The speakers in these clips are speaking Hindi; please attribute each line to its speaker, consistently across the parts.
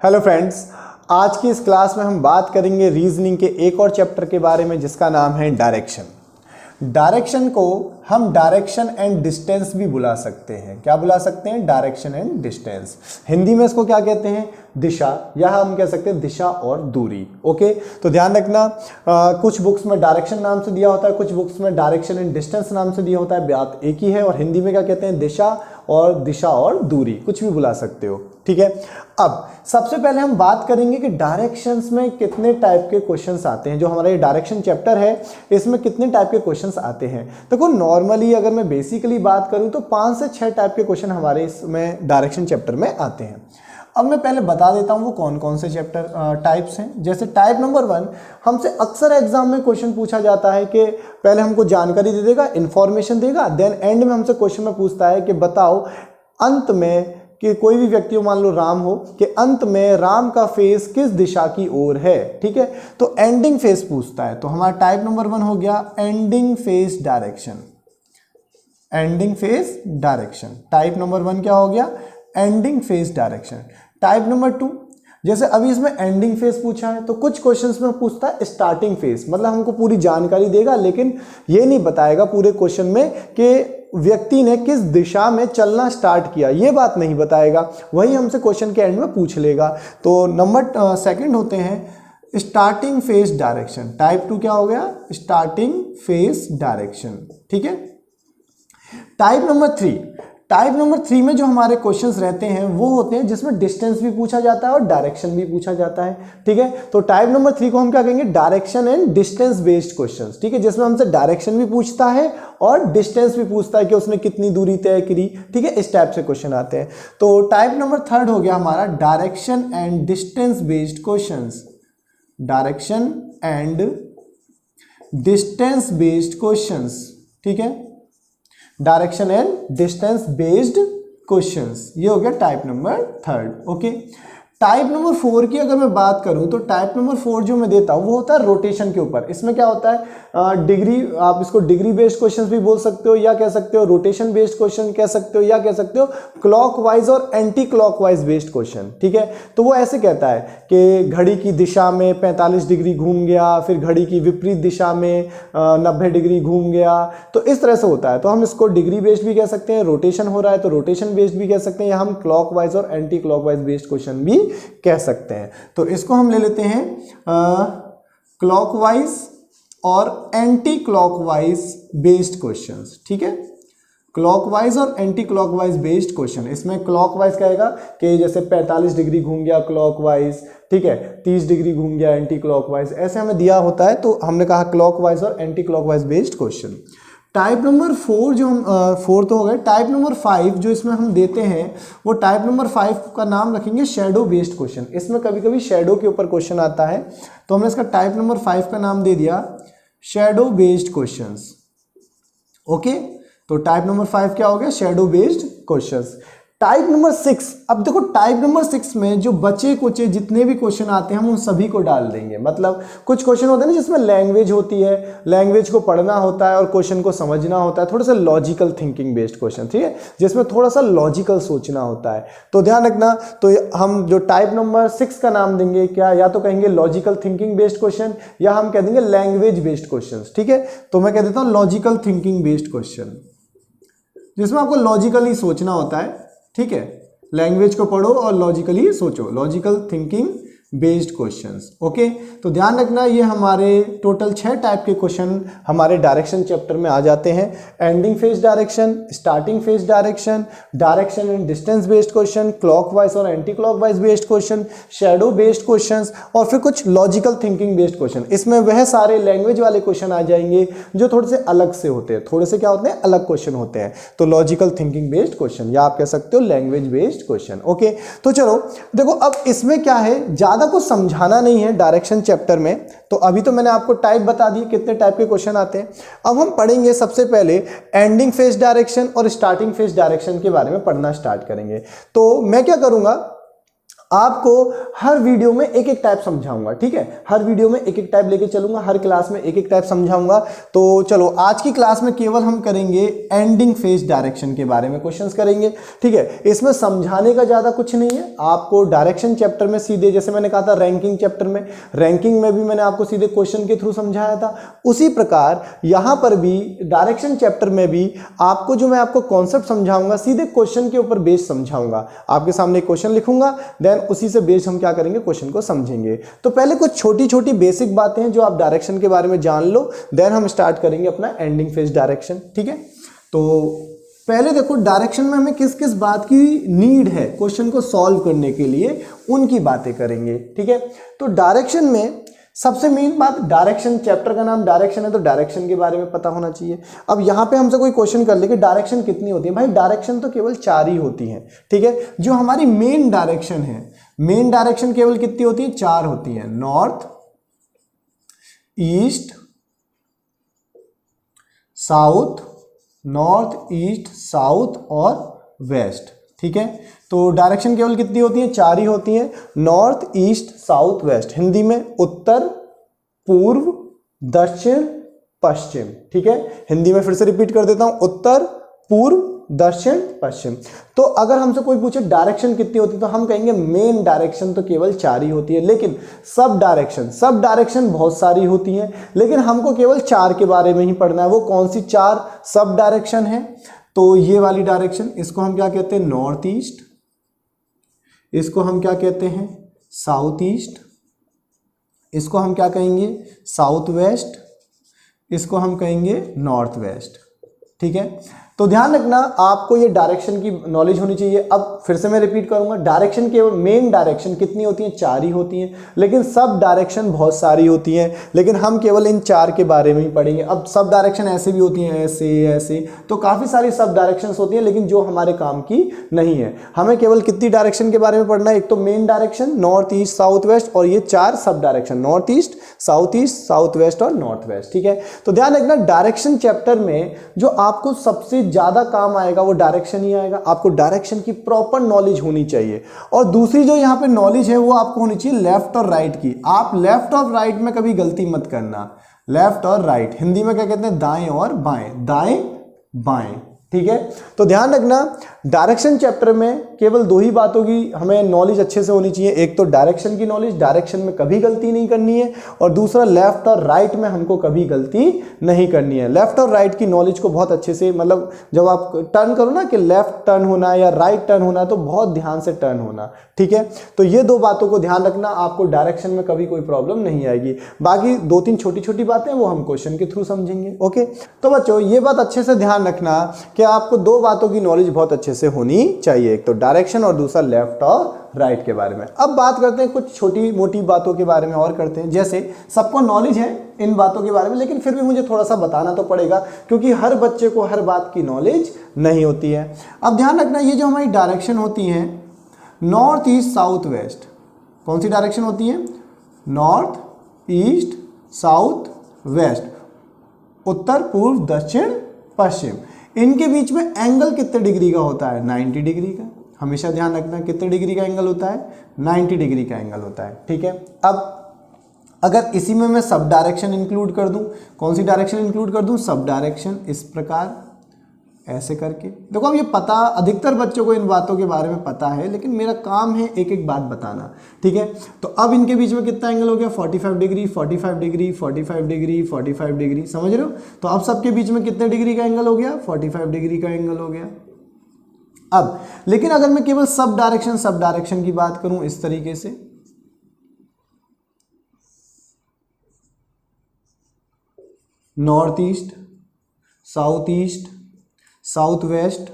Speaker 1: हेलो फ्रेंड्स, आज की इस क्लास में हम बात करेंगे रीजनिंग के एक और चैप्टर के बारे में जिसका नाम है डायरेक्शन। डायरेक्शन को हम डायरेक्शन एंड डिस्टेंस भी बुला सकते हैं। क्या बुला सकते हैं? Direction and distance. हिंदी में इसको क्या कहते हैं? दिशा, या हम कह सकते हैं दिशा और दूरी। ओके, तो ध्यान रखना, कुछ बुक्स में डायरेक्शन नाम से दिया होता है, कुछ बुक्स में डायरेक्शन एंड डिस्टेंस नाम से दिया होता है। बात एक ही है। और हिंदी में क्या कहते हैं? दिशा और दूरी, कुछ भी बुला सकते हो। ठीक है, अब सबसे पहले हम बात करेंगे कि डायरेक्शंस में कितने टाइप के क्वेश्चंस आते हैं। जो हमारा ये डायरेक्शन चैप्टर है इसमें कितने टाइप के क्वेश्चंस आते हैं। देखो, नॉर्मली अगर मैं बेसिकली बात करूं तो 5 से 6 टाइप के क्वेश्चन हमारे इसमें डायरेक्शन चैप्टर में आते हैं। अब मैं पहले बता देता हूं वो कौन कौन से चैप्टर टाइप्स हैं। जैसे टाइप नंबर 1, हमसे अक्सर एग्जाम में क्वेश्चन पूछा जाता है कि पहले हमको जानकारी दे देगा, इंफॉर्मेशन देगा, देन एंड में हमसे क्वेश्चन में पूछता है कि बताओ अंत में, कि कोई भी व्यक्ति हो, मान लो राम हो, कि अंत में राम का फेस किस दिशा की ओर है। ठीक है, तो एंडिंग फेस पूछता है। तो हमारा टाइप नंबर 1 हो गया ending face direction. Ending face direction type number 1 क्या हो गया? Ending face direction. Type number 2, जैसे अभी इसमें एंडिंग फेस पूछा है तो कुछ क्वेश्चंस में पूछता है स्टार्टिंग फेस, मतलब हमको पूरी जानकारी देगा लेकिन ये नहीं बताएगा पूरे क्वेश्चन में कि व्यक्ति ने किस दिशा में चलना स्टार्ट किया, ये बात नहीं बताएगा। वही हमसे क्वेश्चन के एंड में पूछ लेगा। तो नंबर सेकंड होते हैं स्टार्टिंग फेस डायरेक्शन। टाइप 2 क्या हो गया? Starting face direction. ठीक है, टाइप नंबर 3 में जो हमारे क्वेश्चंस रहते हैं वो होते हैं जिसमें डिस्टेंस भी पूछा जाता है और डायरेक्शन भी पूछा जाता है। ठीक है, तो टाइप नंबर 3 को हम क्या कहेंगे? Direction and distance based questions. ठीक है, जिसमें हमसे डायरेक्शन भी पूछता है और डिस्टेंस भी पूछता है कि उसने कितनी दूरी तय करी। ठीक है, इस टाइप से क्वेश्चन आते हैं। तो टाइप नंबर 3 हो गया हमारा direction and distance based questions. Direction and distance based questions. ठीक है, direction and distance based questions, ये हो गया type number 3। Okay, type number 4 की अगर मैं बात करूं तो टाइप नंबर 4 जो मैं देता हूं वो होता है रोटेशन के ऊपर। इसमें क्या होता है? डिग्री, आप इसको डिग्री बेस्ड क्वेश्चंस भी बोल सकते हो, या कह सकते हो रोटेशन बेस्ड क्वेश्चन कह सकते हो, या कह सकते हो क्लॉकवाइज और एंटी क्लॉकवाइज बेस्ड क्वेश्चन। ठीक है, तो वो ऐसे कहता है कि घड़ी की दिशा में 45 डिग्री घूम गया, फिर घड़ी की विपरीत दिशा में 90 डिग्री घूम गया। तो इस तरह से होता है। तो हम इसको डिग्री बेस्ड भी कह सकते हैं, रोटेशन हो रहा है तो रोटेशन बेस्ड भी कह सकते हैं, या हम क्लॉकवाइज और एंटी क्लॉकवाइज बेस्ड क्वेश्चन भी कह सकते हैं। तो इसको हम ले लेते हैं क्लॉकवाइज और एंटी क्लॉकवाइज बेस्ड क्वेश्चंस। ठीक है, क्लॉकवाइज और एंटी क्लॉकवाइज बेस्ड क्वेश्चन। इसमें क्लॉकवाइज कहेगा कि जैसे 45 डिग्री घूम गया क्लॉकवाइज, ठीक है, 30 डिग्री घूम गया एंटी क्लॉकवाइज, ऐसे हमें दिया होता है। तो हमने कहा क्लॉकवाइज और anti clockwise based question. Type number 4 जो हम 4 तो हो गए। टाइप नंबर 5 जो इसमें हम देते हैं वो टाइप नंबर 5 का नाम रखेंगे शेडो बेस्ड क्वेश्चन। इसमें कभी कभी शेडो के ऊपर क्वेश्चन आता है तो हमने इसका टाइप नंबर 5 का नाम दे दिया शेडो बेस्ड क्वेश्चंस। ओके, तो टाइप नंबर 5 क्या हो गया? Shadow based questions. Type number 6, अब देखो टाइप नंबर 6 में जो बचे कुचे जितने भी क्वेश्चन आते हैं हम उन सभी को डाल देंगे। मतलब कुछ क्वेश्चन होते हैं ना जिसमें लैंग्वेज होती है, लैंग्वेज को पढ़ना होता है और क्वेश्चन को समझना होता है, थोड़ा सा लॉजिकल थिंकिंग बेस्ड क्वेश्चन। ठीक है, जिसमें थोड़ा सा लॉजिकल सोचना होता है। तो ध्यान रखना, तो हम जो टाइप नंबर 6 का नाम देंगे क्या, या तो कहेंगे लॉजिकल थिंकिंग बेस्ड क्वेश्चन, या हम कह देंगे लैंग्वेज बेस्ड क्वेश्चन। ठीक है, तो मैं कह देता हूँ लॉजिकल थिंकिंग बेस्ड क्वेश्चन, जिसमें आपको लॉजिकली सोचना होता है। ठीक है, लैंग्वेज को पढ़ो और लॉजिकली सोचो, logical thinking based questions. Okay, तो ध्यान रखना ये हमारे टोटल 6 टाइप के क्वेश्चन हमारे डायरेक्शन चैप्टर में आ जाते हैं। Ending face direction, starting face direction, direction and distance based question, clockwise और anti clockwise based question, shadow based questions, और फिर कुछ लॉजिकल थिंकिंग बेस्ड क्वेश्चन। इसमें वह सारे लैंग्वेज वाले क्वेश्चन आ जाएंगे जो थोड़े से अलग से होते हैं, थोड़े से क्या होते हैं? अलग क्वेश्चन होते हैं। तो लॉजिकल थिंकिंग बेस्ड क्वेश्चन, या आप कह सकते हो लैंग्वेज बेस्ड क्वेश्चन। ओके, तो चलो देखो, अब इसमें क्या है, ज्यादा कुछ समझाना नहीं है डायरेक्शन चैप्टर में। तो अभी तो मैंने आपको टाइप बता दिए कितने टाइप के क्वेश्चन आते हैं। अब हम पढ़ेंगे सबसे पहले एंडिंग फेस डायरेक्शन और स्टार्टिंग फेस डायरेक्शन के बारे में पढ़ना स्टार्ट करेंगे। तो मैं क्या करूंगा, आपको हर वीडियो में एक एक टाइप समझाऊंगा, ठीक है, हर वीडियो में एक एक टाइप लेके चलूंगा, हर क्लास में एक एक टाइप समझाऊंगा। तो चलो आज की क्लास में केवल हम करेंगे एंडिंग फेज डायरेक्शन के बारे में क्वेश्चंस करेंगे, ठीक है। इसमें समझाने का ज्यादा कुछ नहीं है, आपको डायरेक्शन चैप्टर में सीधे, जैसे मैंने कहा था रैंकिंग चैप्टर में, रैंकिंग में भी मैंने आपको सीधे क्वेश्चन के थ्रू समझाया था, उसी प्रकार यहां पर भी डायरेक्शन चैप्टर में भी आपको जो मैं आपको कॉन्सेप्ट समझाऊंगा सीधे क्वेश्चन के ऊपर बेस समझाऊंगा। आपके सामने क्वेश्चन लिखूंगा, देन उसी से बेस हम क्या करेंगे, क्वेश्चन को समझेंगे। तो पहले कुछ छोटी छोटी बेसिक बातें हैं जो आप डायरेक्शन के बारे में जान लो, देन हम स्टार्ट करेंगे अपना एंडिंग फेज डायरेक्शन, ठीक है। तो पहले देखो डायरेक्शन में हमें किस किस बात की नीड है क्वेश्चन को सॉल्व करने के लिए, उनकी बातें करेंगे, ठीक है। तो डायरेक्शन में सबसे मेन बात, डायरेक्शन, चैप्टर का नाम डायरेक्शन है तो डायरेक्शन के बारे में पता होना चाहिए। अब यहाँ पे हमसे कोई क्वेश्चन कर ले कि डायरेक्शन कितनी होती है, भाई डायरेक्शन तो केवल 4 ही होती हैं, ठीक है। जो हमारी मेन डायरेक्शन है, मेन डायरेक्शन केवल कितनी होती है, 4 होती है, north, east, south, north, east, south और वेस्ट, ठीक है। तो डायरेक्शन केवल कितनी होती है, 4 ही होती हैं, north, east, south, west, Hindi में उत्तर, पूर्व, दक्षिण, पश्चिम, ठीक है। हिंदी में फिर से रिपीट कर देता हूं, उत्तर, पूर्व, दक्षिण, पश्चिम। तो अगर हमसे कोई पूछे डायरेक्शन कितनी होती है तो हम कहेंगे मेन डायरेक्शन तो केवल 4 ही होती है, लेकिन सब डायरेक्शन बहुत सारी होती हैं, लेकिन हमको केवल 4 के बारे में ही पढ़ना है। वो कौन सी 4 सब डायरेक्शन है, तो ये वाली डायरेक्शन, इसको हम क्या कहते हैं, नॉर्थ ईस्ट, इसको हम क्या कहते हैं, साउथ ईस्ट, इसको हम क्या कहेंगे, साउथ वेस्ट, इसको हम कहेंगे नॉर्थ वेस्ट, ठीक है। तो ध्यान रखना आपको ये डायरेक्शन की नॉलेज होनी चाहिए। अब फिर से मैं रिपीट करूंगा, डायरेक्शन के मेन डायरेक्शन कितनी होती हैं, 4 ही होती हैं, लेकिन सब डायरेक्शन बहुत सारी होती हैं, लेकिन हम केवल इन 4 के बारे में ही पढ़ेंगे। अब सब डायरेक्शन ऐसे भी होती हैं, ऐसे ऐसे, तो काफ़ी सारी सब डायरेक्शंस होती हैं, लेकिन जो हमारे काम की नहीं है। हमें केवल कितनी डायरेक्शन के बारे में पढ़ना है, एक तो main direction north east south waste, और ये 4 sub direction, north east, south waste और नॉर्थ वेस्ट, ठीक है। तो ध्यान रखना डायरेक्शन चैप्टर में जो आपको सबसे ज्यादा काम आएगा वो डायरेक्शन ही आएगा। आपको डायरेक्शन की प्रॉपर नॉलेज होनी चाहिए, और दूसरी जो यहाँ पे नॉलेज है वो आपको होनी चाहिए लेफ्ट और राइट की। आप लेफ्ट और राइट में कभी गलती मत करना, लेफ्ट और राइट, हिंदी में क्या कहते हैं, दाएं और बाएं, दाएं बाएं, ठीक है। तो ध्यान रखना डायरेक्शन चैप्टर में केवल 2 ही बातों की हमें नॉलेज अच्छे से होनी चाहिए, एक तो डायरेक्शन की नॉलेज, डायरेक्शन में कभी गलती नहीं करनी है, और दूसरा लेफ्ट और राइट में हमको कभी गलती नहीं करनी है। लेफ्ट और राइट की नॉलेज को बहुत अच्छे से, मतलब जब आप टर्न करो ना कि लेफ्ट टर्न होना है या राइट टर्न होना है, तो बहुत ध्यान से टर्न होना, ठीक है। तो ये 2 बातों को ध्यान रखना, आपको डायरेक्शन में कभी कोई प्रॉब्लम नहीं आएगी। बाकी 2-3 छोटी छोटी बातें वो हम क्वेश्चन के थ्रू समझेंगे, ओके। तो बच्चों ये बात अच्छे से ध्यान रखना कि आपको 2 बातों की नॉलेज बहुत अच्छे से होनी चाहिए, एक तो डायरेक्शन और दूसरा लेफ्ट और राइट के बारे में। अब बात करते हैं कुछ छोटी मोटी बातों के बारे में और करते हैं, जैसे सबको नॉलेज है इन बातों के बारे में, लेकिन फिर भी मुझे थोड़ा सा बताना तो पड़ेगा क्योंकि हर बच्चे को हर बात की नॉलेज नहीं होती है। अब ध्यान रखना ये जो हमारी डायरेक्शन होती है नॉर्थ ईस्ट साउथ वेस्ट, कौन सी डायरेक्शन होती है, नॉर्थ ईस्ट साउथ वेस्ट, उत्तर पूर्व दक्षिण पश्चिम, इनके बीच में एंगल कितने डिग्री का होता है, 90 डिग्री का। हमेशा ध्यान रखना कितने डिग्री का एंगल होता है, 90 डिग्री का एंगल होता है, ठीक है। अब अगर इसी में मैं सब डायरेक्शन इंक्लूड कर दूं, कौन सी डायरेक्शन इंक्लूड कर दूं, सब डायरेक्शन, इस प्रकार ऐसे करके। देखो अब ये पता अधिकतर बच्चों को इन बातों के बारे में पता है, लेकिन मेरा काम है एक एक बात बताना, ठीक है। तो अब इनके बीच में कितना एंगल हो गया, 45 डिग्री, 45 डिग्री, 45 डिग्री, 45 डिग्री, समझ रहे हो। तो अब सबके बीच में कितने डिग्री का एंगल हो गया, 45 डिग्री का एंगल हो गया। अब लेकिन अगर मैं केवल सब डायरेक्शन की बात करूं इस तरीके से, नॉर्थ ईस्ट साउथ वेस्ट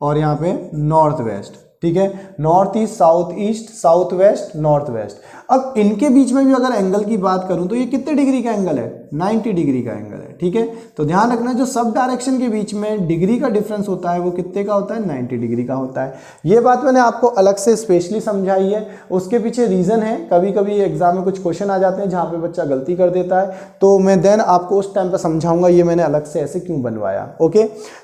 Speaker 1: और यहां पे नॉर्थ वेस्ट, ठीक है, north east south west north west. अब इनके बीच में भी अगर एंगल की बात करूं तो ये कितने डिग्री का एंगल है, 90 डिग्री का एंगल है, ठीक है। तो ध्यान रखना जो सब डायरेक्शन के बीच में डिग्री का डिफरेंस होता है वो कितने का होता है, 90 डिग्री का होता है। ये बात मैंने आपको अलग से स्पेशली समझाई है, उसके पीछे रीजन है, कभी कभी एग्जाम में कुछ क्वेश्चन आ जाते हैं जहाँ पे बच्चा गलती कर देता है, तो मैं देन आपको उस टाइम पर समझाऊंगा ये मैंने अलग से ऐसे क्यों बनवाया, ओके।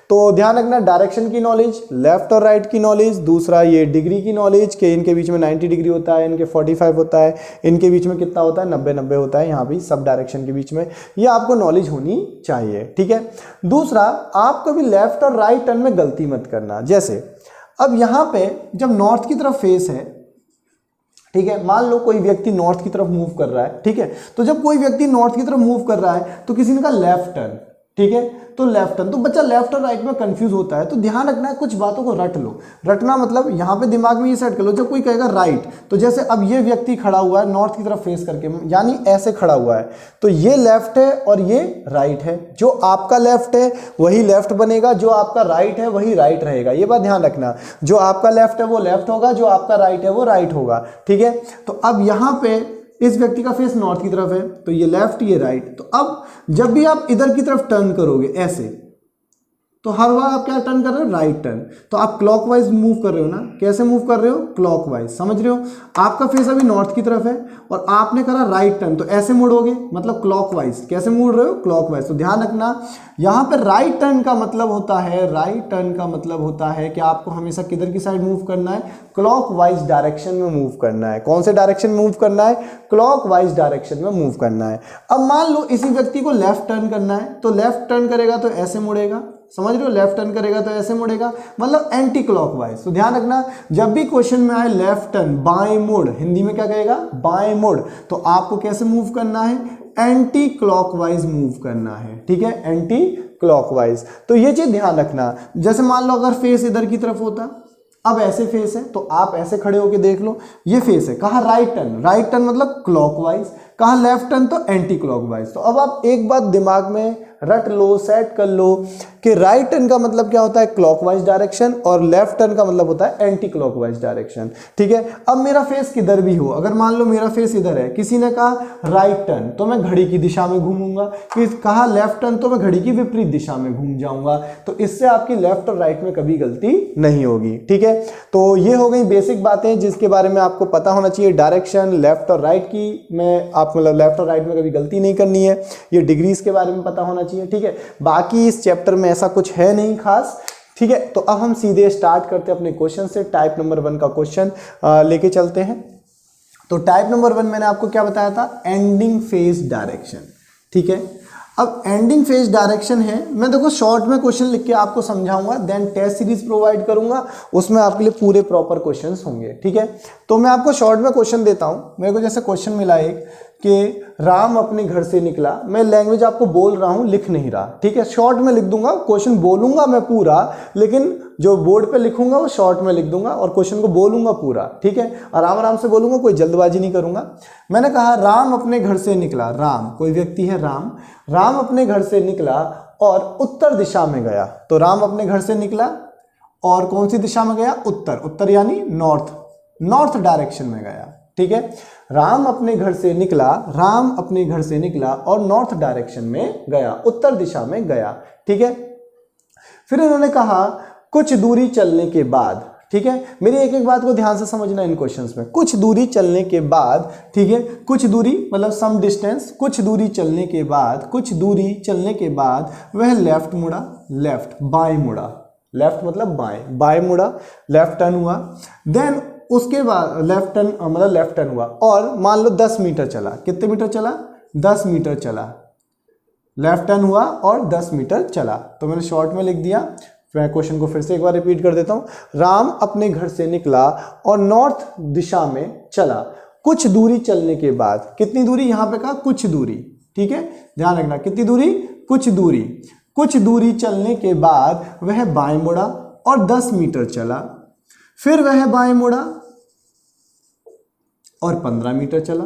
Speaker 1: तो ध्यान रखना, डायरेक्शन की नॉलेज, लेफ्ट और राइट की नॉलेज, दूसरा ये डिग्री की नॉलेज कि इनके बीच में 90 डिग्री होता है, इनके 45 होता है, इनके बीच में कितना होता है 90 होता है, यहाँ भी सब डायरेक्शन के बीच में, ये आपको नॉलेज होनी चाहिए। ठीक है। दूसरा, आप कभी लेफ्ट और राइट टर्न में गलती मत करना। जैसे अब यहाँ पे जब नॉर्थ की तरफ फेस है, ठीक है, मान लो कोई व्यक्ति नॉर्थ की तरफ मूव कर रहा है, ठीक है, तो जब कोई व्यक्ति नॉर्थ की तरफ मूव कर रहा है तो किसी ने कहा लेफ्ट टर्न, ठीक है, तो लेफ्ट टर्न, तो बच्चा लेफ्ट और राइट में कंफ्यूज होता है। तो ध्यान रखना है, कुछ बातों को रट लो। रटना मतलब यहाँ पे दिमाग में ये सेट कर लो, जब कोई कहेगा राइट, तो जैसे अब ये व्यक्ति खड़ा हुआ है नॉर्थ की तरफ फेस करके, यानी ऐसे खड़ा हुआ है, तो ये लेफ्ट है और ये राइट है। जो आपका लेफ्ट है वही लेफ्ट बनेगा, जो आपका राइट है वही राइट रहेगा। ये बात ध्यान रखना, जो आपका लेफ्ट है वो लेफ्ट होगा, जो आपका राइट है वो राइट होगा। ठीक है। तो अब यहाँ पे इस व्यक्ति का फेस नॉर्थ की तरफ है, तो ये लेफ्ट ये राइट। तो अब जब भी आप इधर की तरफ टर्न करोगे ऐसे, तो हर बार आप क्या टर्न कर रहे हो, राइट टर्न। तो आप क्लॉकवाइज मूव कर रहे हो ना, कैसे मूव कर रहे हो, क्लॉकवाइज, समझ रहे हो। आपका फेस अभी नॉर्थ की तरफ है और आपने करा राइट टर्न, तो ऐसे मुड़ोगे, मतलब क्लॉकवाइज। कैसे मुड़ रहे हो, क्लॉकवाइज। तो ध्यान रखना, यहाँ पर राइट टर्न का मतलब होता है, राइट टर्न का मतलब होता है कि आपको हमेशा किधर की साइड मूव करना है, क्लॉकवाइज डायरेक्शन में मूव करना है। कौन से डायरेक्शन में मूव करना है, क्लॉकवाइज डायरेक्शन में मूव करना है। अब मान लो इसी व्यक्ति को लेफ्ट टर्न करना है, तो लेफ्ट टर्न करेगा तो ऐसे मुड़ेगा, समझ रहे हो, लेफ्ट टर्न करेगा तो ऐसे मुड़ेगा, मतलब एंटी क्लॉकवाइज। तो ध्यान रखना, जब भी क्वेश्चन में आए लेफ्ट टर्न, बाएं मुड़, हिंदी में क्या कहेगा, बाएं मुड़, तो आपको कैसे मूव करना है, एंटी क्लॉकवाइज मूव करना है। ठीक है, एंटी क्लॉकवाइज। तो ये चीज ध्यान रखना। जैसे मान लो अगर फेस इधर की तरफ होता, अब ऐसे फेस है, तो आप ऐसे खड़े होके देख लो, ये फेस है, कहा राइट टर्न, राइट टर्न मतलब क्लॉकवाइज, कहा लेफ्ट टर्न तो एंटी क्लॉकवाइज। तो अब आप एक बात दिमाग में रट लो, सेट कर लो कि राइट टर्न का मतलब क्या होता है, क्लॉकवाइज डायरेक्शन, और लेफ्ट टर्न का मतलब होता है एंटी क्लॉकवाइज डायरेक्शन। ठीक है। अब मेरा फेस किधर भी हो, अगर मान लो मेरा फेस इधर है, किसी ने कहा राइट टर्न, तो मैं घड़ी की दिशा में घूमूंगा, कहा लेफ्ट टर्न, तो मैं घड़ी की विपरीत दिशा में घूम जाऊंगा। तो इससे आपकी लेफ्ट और राइट में कभी गलती नहीं होगी। ठीक है। तो ये हो गई बेसिक बातें जिसके बारे में आपको पता होना चाहिए। डायरेक्शन लेफ्ट और राइट की में आप मतलब लेफ्ट और राइट में कभी गलती नहीं करनी है। ये डिग्रीज के बारे में पता होना चाहिए। ठीक है। बाकी इस चैप्टर में ऐसा कुछ है नहीं खास। ठीक है। तो अब हम सीधे स्टार्ट करते हैं अपने क्वेश्चन से। टाइप नंबर 1 का क्वेश्चन लेके चलते हैं। तो टाइप नंबर 1 मैंने आपको क्या बताया था, एंडिंग फेज डायरेक्शन। ठीक है। अब एंडिंग फेज डायरेक्शन है, मैं देखो शॉर्ट में क्वेश्चन लिख के आपको समझाऊंगा, देन टेस्ट सीरीज प्रोवाइड करूंगा, उसमें आपके लिए पूरे प्रॉपर क्वेश्चंस होंगे। ठीक है। तो मैं आपको शॉर्ट में क्वेश्चन देता हूं। मेरे को जैसे क्वेश्चन मिला एक कि राम अपने घर से निकला, मैं लैंग्वेज आपको बोल रहा हूं, लिख नहीं रहा। ठीक है। शॉर्ट में लिख दूंगा, क्वेश्चन बोलूंगा मैं पूरा, लेकिन जो बोर्ड पे लिखूंगा वो शॉर्ट में लिख दूंगा और क्वेश्चन को बोलूंगा पूरा। ठीक है। आराम आराम से बोलूंगा, कोई जल्दबाजी नहीं करूंगा। मैंने कहा राम अपने घर से निकला, राम कोई व्यक्ति है, राम अपने घर से निकला और उत्तर दिशा में गया। तो राम अपने घर से निकला और कौन सी दिशा में गया, उत्तर, उत्तर यानी नॉर्थ डायरेक्शन में गया। ठीक है। राम अपने घर से निकला, राम अपने घर से निकला और नॉर्थ डायरेक्शन में गया, उत्तर दिशा में गया। ठीक है। फिर इन्होंने कहा कुछ दूरी चलने के बाद, ठीक है, मेरी एक एक बात को ध्यान से समझना इन क्वेश्चंस में। कुछ दूरी चलने के बाद, ठीक है, कुछ दूरी मतलब सम डिस्टेंस, कुछ दूरी चलने के बाद, कुछ दूरी चलने के बाद वह लेफ्ट मुड़ा, लेफ्ट बाएं मुड़ा, लेफ्ट मतलब बाएं, बाएं मुड़ा, लेफ्ट टर्न हुआ। देन उसके बाद लेफ्ट टर्न मतलब लेफ्ट टर्न हुआ और मान लो 10 मीटर चला। कितने मीटर चला, 10 मीटर चला, लेफ्ट टर्न हुआ और 10 मीटर चला। तो मैंने शॉर्ट में लिख दिया। मैं क्वेश्चन को फिर से एक बार रिपीट कर देता हूं। राम अपने घर से निकला और नॉर्थ दिशा में चला। कुछ दूरी चलने के बाद, कितनी दूरी, यहां पे कहा कुछ दूरी। ठीक है, ध्यान रखना, कितनी दूरी, कुछ दूरी। कुछ दूरी चलने के बाद वह बाएं मुड़ा और 10 मीटर चला। फिर वह बाएं मुड़ा और 15 मीटर चला।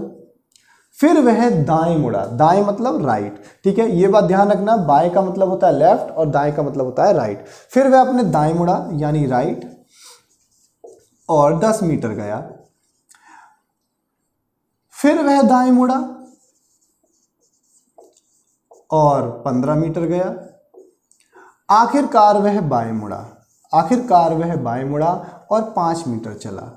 Speaker 1: फिर वह दाएं मुड़ा, दाएं मतलब राइट। ठीक है, ये बात ध्यान रखना, बाएं का मतलब होता है लेफ्ट और दाएं का मतलब होता है राइट। फिर वह अपने दाएं मुड़ा यानी राइट और 10 मीटर गया। फिर वह दाएं मुड़ा और 15 मीटर गया। आखिरकार वह बाएं मुड़ा, आखिरकार वह बाएं मुड़ा और 5 मीटर चला।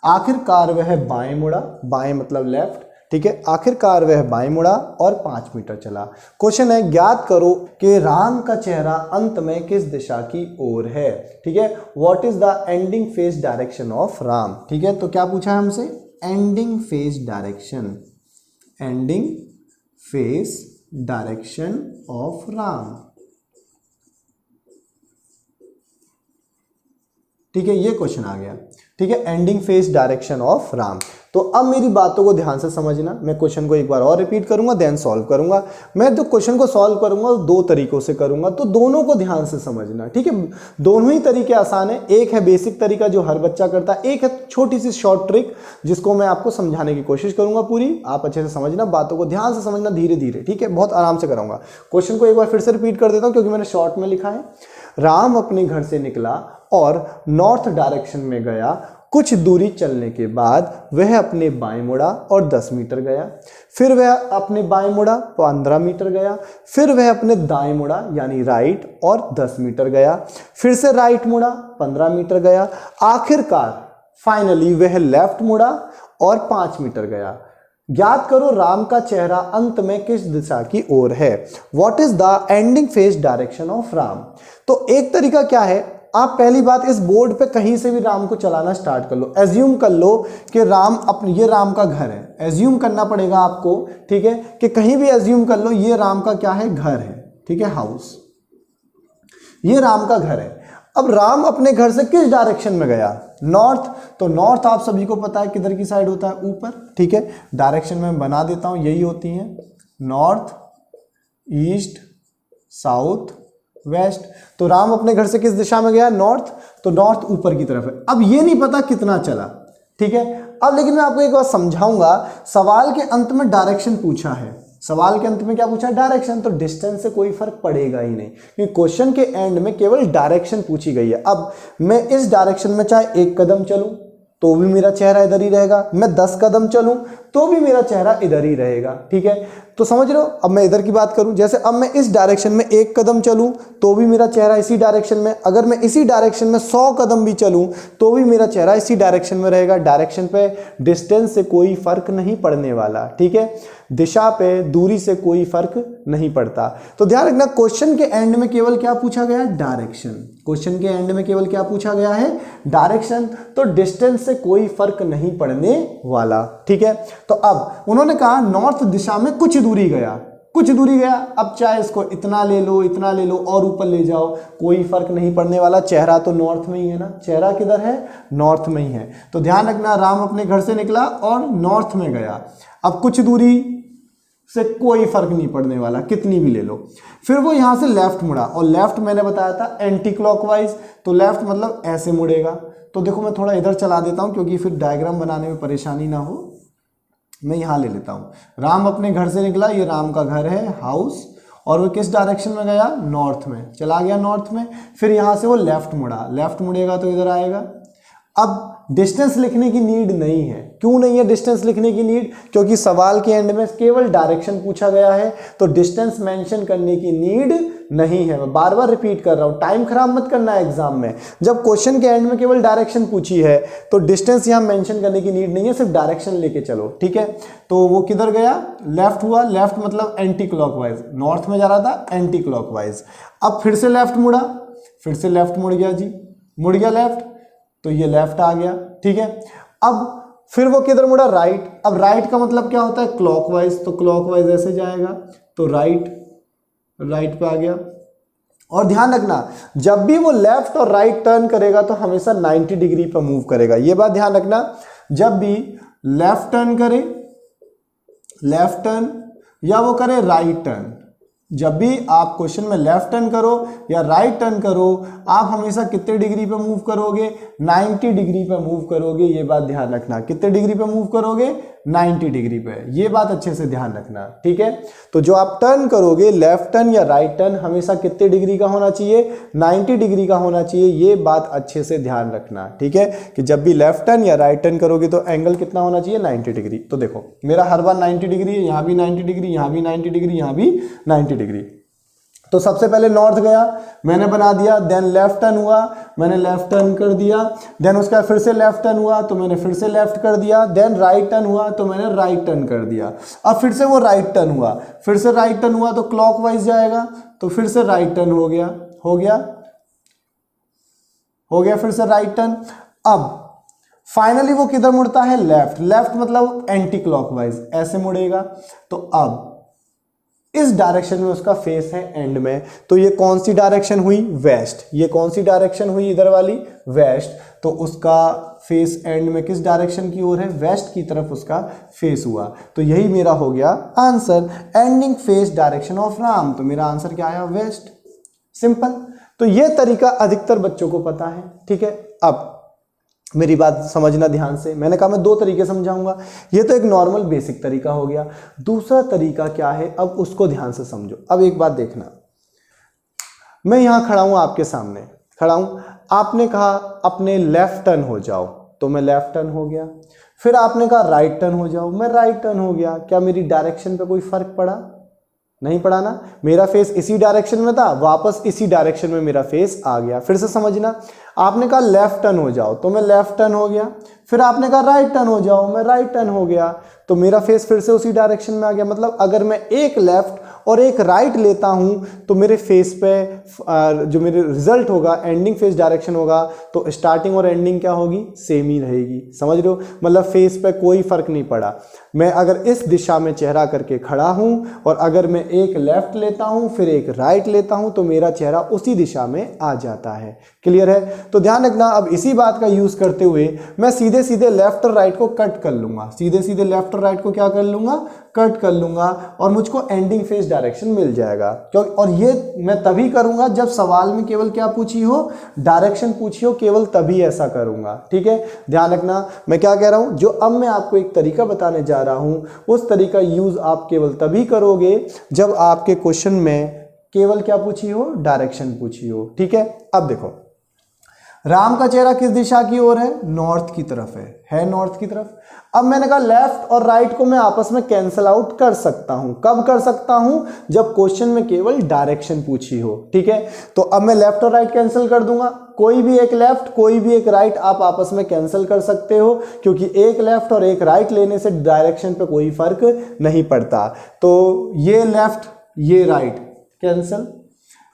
Speaker 1: आखिरकार वह बाएं मुड़ा, बाएं मतलब लेफ्ट, ठीक है। आखिरकार वह बाएं मुड़ा और 5 मीटर चला। क्वेश्चन है ज्ञात करो कि राम का चेहरा अंत में किस दिशा की ओर है। ठीक है, what is the ending face direction of Ram. ठीक है, तो क्या पूछा है हमसे, ending face direction, ending face direction of Ram. ठीक है, ये क्वेश्चन आ गया। ठीक है, ending face direction of Ram. तो अब मेरी बातों को ध्यान से समझना, मैं क्वेश्चन को एक बार और रिपीट करूंगा, देन सॉल्व करूंगा। मैं जो क्वेश्चन को सॉल्व करूंगा वो 2 तरीकों से करूंगा, तो दोनों को ध्यान से समझना। ठीक है, दोनों ही तरीके आसान है। एक है बेसिक तरीका जो हर बच्चा करता है, एक है छोटी सी शॉर्ट ट्रिक जिसको मैं आपको समझाने की कोशिश करूंगा पूरी। आप अच्छे से समझना, बातों को ध्यान से समझना, धीरे धीरे। ठीक है, बहुत आराम से कराऊंगा। क्वेश्चन को एक बार फिर से रिपीट कर देता हूं क्योंकि मैंने शॉर्ट में लिखा है। राम अपने घर से निकला और नॉर्थ डायरेक्शन में गया। कुछ दूरी चलने के बाद वह अपने बाएं मुड़ा और 10 मीटर गया। फिर वह अपने बाएं मुड़ा 15 मीटर गया। फिर वह अपने दाएं मुड़ा यानी राइट और 10 मीटर गया। फिर से राइट मुड़ा 15 मीटर गया। आखिरकार फाइनली वह लेफ्ट मुड़ा और 5 मीटर गया। ज्ञात करो राम का चेहरा अंत में किस दिशा की ओर है। What is the ending face direction of Ram. तो एक तरीका क्या है, आप पहली बात इस बोर्ड पे कहीं से भी राम को चलाना स्टार्ट कर लो। एज्यूम कर लो कि राम अपने, ये राम का घर है, एज्यूम करना पड़ेगा आपको। ठीक है, कि कहीं भी एज्यूम कर लो ये राम का क्या है, घर है। ठीक है, हाउस, ये राम का घर है। अब राम अपने घर से किस डायरेक्शन में गया, नॉर्थ। तो नॉर्थ आप सभी को पता है किधर की साइड होता है, ऊपर। ठीक है, डायरेक्शन में बना देता हूं, यही होती है, नॉर्थ, ईस्ट, साउथ, वेस्ट। तो राम अपने घर से किस दिशा में गया, नॉर्थ। तो नॉर्थ ऊपर की तरफ है। अब ये नहीं पता कितना चला। ठीक है, अब लेकिन मैं आपको एक बात समझाऊंगा। सवाल के अंत में डायरेक्शन पूछा है, सवाल के अंत में क्या पूछा है, डायरेक्शन। तो डिस्टेंस से कोई फर्क पड़ेगा ही नहीं क्योंकि क्वेश्चन के एंड में केवल डायरेक्शन पूछी गई है। अब मैं इस डायरेक्शन में चाहे 1 कदम चलूं तो भी मेरा चेहरा इधर ही रहेगा, मैं 10 कदम चलूं तो भी मेरा चेहरा इधर ही रहेगा। ठीक है, तो समझ रहे हो। अब मैं इधर की बात करूं, जैसे अब मैं इस डायरेक्शन में 1 कदम चलूं तो भी मेरा चेहरा इसी डायरेक्शन में, अगर मैं इसी डायरेक्शन में 100 कदम भी चलूं तो भी मेरा चेहरा इसी डायरेक्शन में रहेगा। डायरेक्शन पे, डिस्टेंस से कोई फर्क नहीं पड़ने वाला। ठीक है, दिशा पे, दूरी से कोई फर्क नहीं पड़ता। तो ध्यान रखना, क्वेश्चन के एंड में केवल क्या पूछा गया, डायरेक्शन। क्वेश्चन के एंड में केवल क्या पूछा गया है, डायरेक्शन। तो डिस्टेंस से कोई फर्क नहीं पड़ने वाला। ठीक है, तो अब उन्होंने कहा नॉर्थ दिशा में कुछ दूरी गया, कुछ दूरी गया। अब चाहे इसको इतना ले लो, इतना ले लो और ऊपर ले जाओ, कोई फर्क नहीं पड़ने वाला। चेहरा तो नॉर्थ में ही है ना, चेहरा किधर है, नॉर्थ में ही है। तो ध्यान रखना, राम अपने घर से निकला और नॉर्थ में गया। अब कुछ दूरी से कोई फर्क नहीं पड़ने वाला, कितनी भी ले लो। फिर वो यहां से लेफ्ट मुड़ा, और लेफ्ट मैंने बताया था एंटी क्लॉकवाइज। तो लेफ्ट मतलब ऐसे मुड़ेगा। तो देखो मैं थोड़ा इधर चला देता हूं क्योंकि फिर डायग्राम बनाने में परेशानी ना हो। मैं यहां ले लेता हूं। राम अपने घर से निकला, ये राम का घर है, हाउस, और वो किस डायरेक्शन में गया, नॉर्थ में, चला गया नॉर्थ में। फिर यहां से वो लेफ्ट मुड़ा, लेफ्ट मुड़ेगा तो इधर आएगा। अब डिस्टेंस लिखने की नीड नहीं है। क्यों नहीं है डिस्टेंस लिखने की नीड, क्योंकि सवाल के एंड में केवल डायरेक्शन पूछा गया है, तो डिस्टेंस मेंशन करने की नीड नहीं है। मैं बार बार रिपीट कर रहा हूं, टाइम खराब मत करना है एग्जाम में। जब क्वेश्चन के एंड में केवल डायरेक्शन पूछी है तो डिस्टेंस यहां मेंशन करने की नीड नहीं है, सिर्फ डायरेक्शन लेके चलो। ठीक है, तो वो किधर गया, लेफ्ट हुआ। लेफ्ट मतलब एंटी क्लॉकवाइज, नॉर्थ में जा रहा था, एंटी क्लॉकवाइज। अब फिर से लेफ्ट मुड़ा, फिर से लेफ्ट मुड़ गया जी, मुड़ गया लेफ्ट, तो ये लेफ्ट आ गया। ठीक है, अब फिर वो किधर मुड़ा, राइट। अब राइट का मतलब क्या होता है, क्लॉकवाइज। तो क्लॉकवाइज ऐसे जाएगा, तो राइट, राइट पे आ गया। और ध्यान रखना, जब भी वो लेफ्ट और राइट टर्न करेगा तो हमेशा 90 डिग्री पर मूव करेगा। ये बात ध्यान रखना, जब भी लेफ्ट टर्न करे, लेफ्ट टर्न, या वो करे राइट टर्न, जब भी आप क्वेश्चन में लेफ्ट टर्न करो या राइट टर्न करो, आप हमेशा कितने डिग्री पे मूव करोगे, 90 डिग्री पे मूव करोगे। ये बात ध्यान रखना, कितने डिग्री पे मूव करोगे, 90 डिग्री पे। ये बात अच्छे से ध्यान रखना। ठीक है, तो जो आप टर्न करोगे, लेफ्ट टर्न या राइट टर्न, हमेशा कितने डिग्री का होना चाहिए, 90 डिग्री का होना चाहिए। ये बात अच्छे से ध्यान रखना। ठीक है, कि जब भी लेफ्ट टर्न या राइट टर्न करोगे तो एंगल कितना होना चाहिए, 90 डिग्री। तो देखो मेरा हर बार 90 डिग्री है, यहाँ भी 90 डिग्री, यहाँ भी 90 डिग्री, यहाँ भी 90 डिग्री। तो सबसे पहले नॉर्थ गया, मैंने बना दिया, देन लेफ्ट टर्न हुआ, मैंने लेफ्ट टर्न कर दिया, देन उसके बाद फिर से लेफ्ट टर्न हुआ तो मैंने फिर से लेफ्ट कर दिया, देन राइट टर्न हुआ तो मैंने राइट टर्न कर दिया। अब फिर से वो राइट टर्न हुआ, फिर से राइट टर्न हुआ तो क्लॉकवाइज जाएगा, तो फिर से राइट टर्न हो गया, फिर से राइट टर्न। अब फाइनली वो किधर मुड़ता है? लेफ्ट। लेफ्ट मतलब एंटी क्लॉकवाइज, ऐसे मुड़ेगा। तो अब इस डायरेक्शन में उसका फेस है एंड में, तो ये कौन सी डायरेक्शन हुई? वेस्ट। ये कौन सी डायरेक्शन हुई? इधर वाली, वेस्ट। तो उसका फेस एंड में किस डायरेक्शन की ओर है? वेस्ट की तरफ उसका फेस हुआ। तो यही मेरा हो गया answer, ending face direction of Ram. तो मेरा आंसर क्या आया? वेस्ट। सिंपल। तो ये तरीका अधिकतर बच्चों को पता है, ठीक है। अब मेरी बात समझना ध्यान से, मैंने कहा मैं दो तरीके समझाऊंगा, ये तो एक नॉर्मल बेसिक तरीका हो गया। दूसरा तरीका क्या है, अब उसको ध्यान से समझो। अब एक बात देखना, मैं यहां खड़ा हूं, आपके सामने खड़ा हूं, आपने कहा अपने लेफ्ट टर्न हो जाओ, तो मैं लेफ्ट टर्न हो गया। फिर आपने कहा राइट टर्न हो जाओ, मैं राइट टर्न हो गया। क्या मेरी डायरेक्शन पे कोई फर्क पड़ा? नहीं पड़ा ना। मेरा फेस इसी डायरेक्शन में था, वापस इसी डायरेक्शन में मेरा फेस आ गया। फिर से समझना, आपने कहा लेफ्ट टर्न हो जाओ तो मैं लेफ्ट टर्न हो गया, फिर आपने कहा राइट टर्न हो जाओ, मैं राइट टर्न हो गया, तो मेरा फेस फिर से उसी डायरेक्शन में आ गया। मतलब अगर मैं एक लेफ्ट और एक राइट लेता हूं तो मेरे फेस पे जो मेरे रिजल्ट होगा, एंडिंग फेस डायरेक्शन होगा, तो स्टार्टिंग और एंडिंग क्या होगी? सेम ही रहेगी। समझ रहे हो? मतलब फेस पे कोई फर्क नहीं पड़ा। मैं अगर इस दिशा में चेहरा करके खड़ा हूं और अगर मैं एक लेफ्ट लेता हूं फिर एक राइट लेता हूं तो मेरा चेहरा उसी दिशा में आ जाता है। क्लियर है? तो ध्यान रखना, अब इसी बात का यूज करते हुए मैं सीधे सीधे लेफ्ट और राइट को कट कर लूंगा। सीधे सीधे लेफ्ट और राइट को क्या कर लूंगा? कट कर लूंगा, और मुझको एंडिंग फेस डायरेक्शन मिल जाएगा। क्यों? और ये मैं तभी करूंगा जब सवाल में केवल क्या पूछी हो? डायरेक्शन पूछी हो, केवल तभी ऐसा करूंगा। ठीक है, ध्यान रखना मैं क्या कह रहा हूं। जो अब मैं आपको एक तरीका बताने जा रहा हूं, उस तरीका यूज आप केवल तभी करोगे जब आपके क्वेश्चन में केवल क्या पूछी हो? डायरेक्शन पूछी हो। ठीक है, अब देखो, राम का चेहरा किस दिशा की ओर है? नॉर्थ की तरफ है नॉर्थ की तरफ। अब मैंने कहा लेफ्ट और राइट को मैं आपस में कैंसल आउट कर सकता हूं। कब कर सकता हूं? जब क्वेश्चन में केवल डायरेक्शन पूछी हो। ठीक है, तो अब मैं लेफ्ट और राइट कैंसिल कर दूंगा। कोई भी एक लेफ्ट कोई भी एक राइट आप आपस में कैंसिल कर सकते हो, क्योंकि एक लेफ्ट और एक राइट लेने से डायरेक्शन पे कोई फर्क नहीं पड़ता। तो ये लेफ्ट ये राइट कैंसिल,